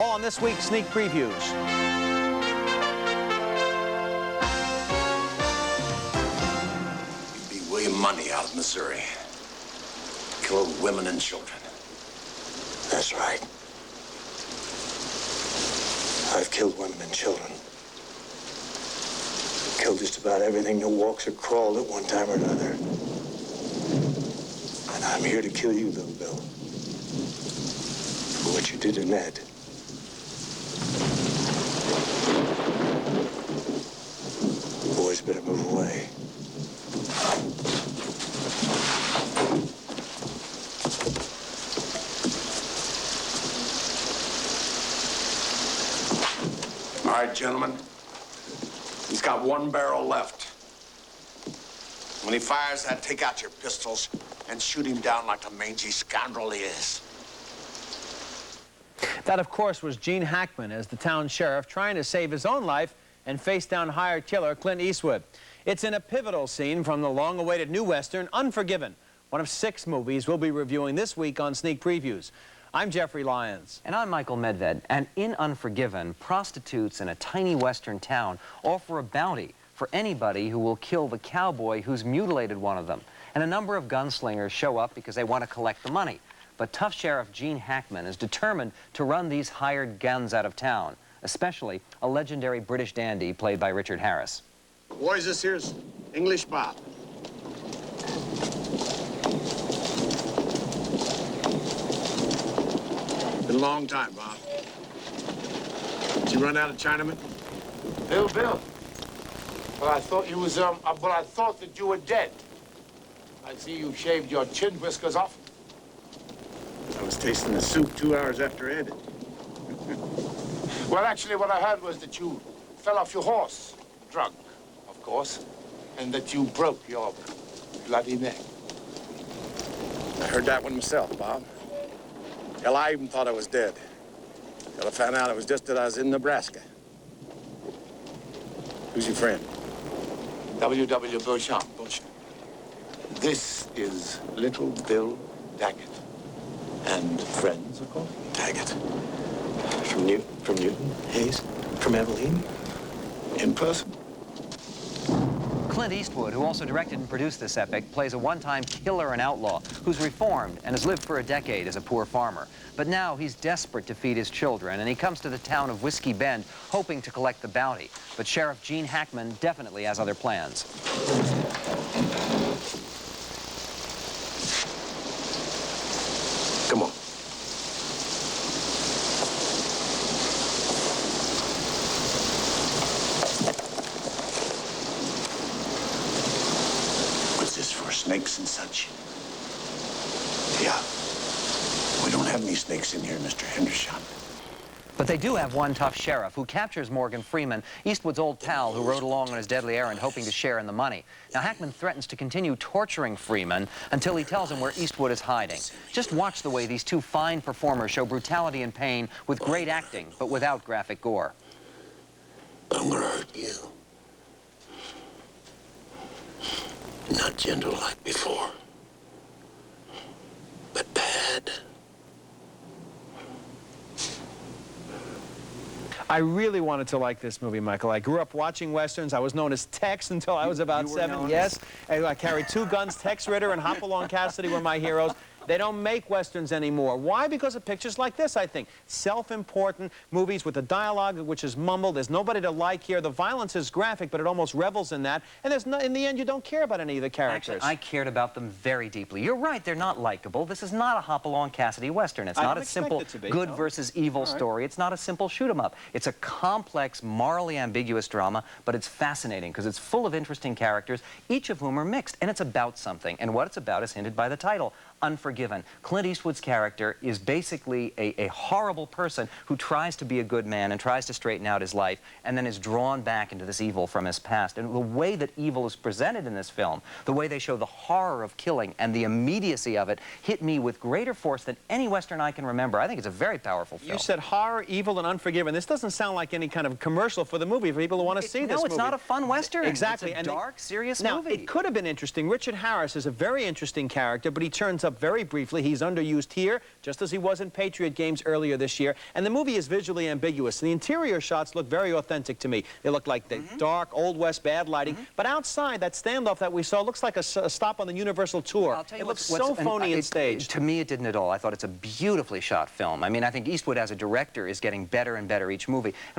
All on this week's sneak previews. You beat William Mundy out of Missouri. Killed women and children. That's right. I've killed women and children. Killed just about everything that walks or crawled at one time or another. And I'm here to kill you, little Bill. For what you did to Ned. Boys better move away. All right, gentlemen. He's got one barrel left. When he fires that, take out your pistols and shoot him down like the mangy scoundrel he is. That, of course, was Gene Hackman as the town sheriff trying to save his own life and face down hired killer Clint Eastwood. It's in a pivotal scene from the long-awaited new Western, Unforgiven, one of 6 movies we'll be reviewing this week on Sneak Previews. I'm Jeffrey Lyons. And I'm Michael Medved. And in Unforgiven, prostitutes in a tiny western town offer a bounty for anybody who will kill the cowboy who's mutilated one of them. And a number of gunslingers show up because they want to collect the money. But tough Sheriff Gene Hackman is determined to run these hired guns out of town, especially a legendary British dandy played by Richard Harris. Boys, this here's English Bob. Been a long time, Bob. Did you run out of Chinamen? Bill. Well, I thought you was, but I thought that you were dead. I see you shaved your chin whiskers off. I was tasting the soup 2 hours after Ed. Well, actually, what I heard was that you fell off your horse, drunk, of course, and that you broke your bloody neck. I heard that one myself, Bob. Hell, I even thought I was dead. Till I found out it was just that I was in Nebraska. Who's your friend? W.W. Beauchamp. This is Little Bill Daggett. And friends, of course. Daggett. From Newton, Hayes, from Abilene. In person. Clint Eastwood, who also directed and produced this epic, plays a one-time killer and outlaw who's reformed and has lived for a decade as a poor farmer. But now he's desperate to feed his children, and he comes to the town of Whiskey Bend hoping to collect the bounty. But Sheriff Gene Hackman definitely has other plans. Come on. What's this for, snakes and such? Yeah. We don't have any snakes in here, Mr. Henderson. But they do have one tough sheriff who captures Morgan Freeman, Eastwood's old pal who rode along on his deadly errand hoping to share in the money. Now, Hackman threatens to continue torturing Freeman until he tells him where Eastwood is hiding. Just watch the way these two fine performers show brutality and pain with great acting, but without graphic gore. I'm gonna hurt you. Not gentle like before, but bad. I really wanted to like this movie, Michael. I grew up watching Westerns. I was known as Tex until I was about 7. Yes, I carried 2 guns. Tex Ritter and Hopalong Cassidy were my heroes. They don't make Westerns anymore. Why? Because of pictures like this, I think. Self-important movies with the dialogue which is mumbled. There's nobody to like here. The violence is graphic, but it almost revels in that. And there's no, in the end, you don't care about any of the characters. Actually, I cared about them very deeply. You're right, they're not likable. This is not a Hopalong Cassidy Western. It's not a simple good versus evil story. It's not a simple shoot-'em-up. It's a complex, morally ambiguous drama, but it's fascinating because it's full of interesting characters, each of whom are mixed, and it's about something. And what it's about is hinted by the title, Unforgiven. Clint Eastwood's character is basically a horrible person who tries to be a good man and tries to straighten out his life and then is drawn back into this evil from his past. And the way that evil is presented in this film, the way they show the horror of killing and the immediacy of it, hit me with greater force than any Western I can remember. I think it's a very powerful film. You said horror, evil, and Unforgiven. This doesn't sound like any kind of commercial for the movie for people who want to see this movie. No, it's not a fun Western. Exactly. It's a dark, serious movie. movie. Now, it could have been interesting. Richard Harris is a very interesting character, but he turns up very briefly. He's underused here, just as he was in Patriot Games earlier this year. And the movie is visually ambiguous. The interior shots look very authentic to me. They look like the dark, Old West, bad lighting. But outside, that standoff that we saw looks like a stop on the Universal Tour. I'll tell you it looks so phony and staged. To me, it didn't at all. I thought it's a beautifully shot film. I mean, I think Eastwood as a director is getting better and better each movie. And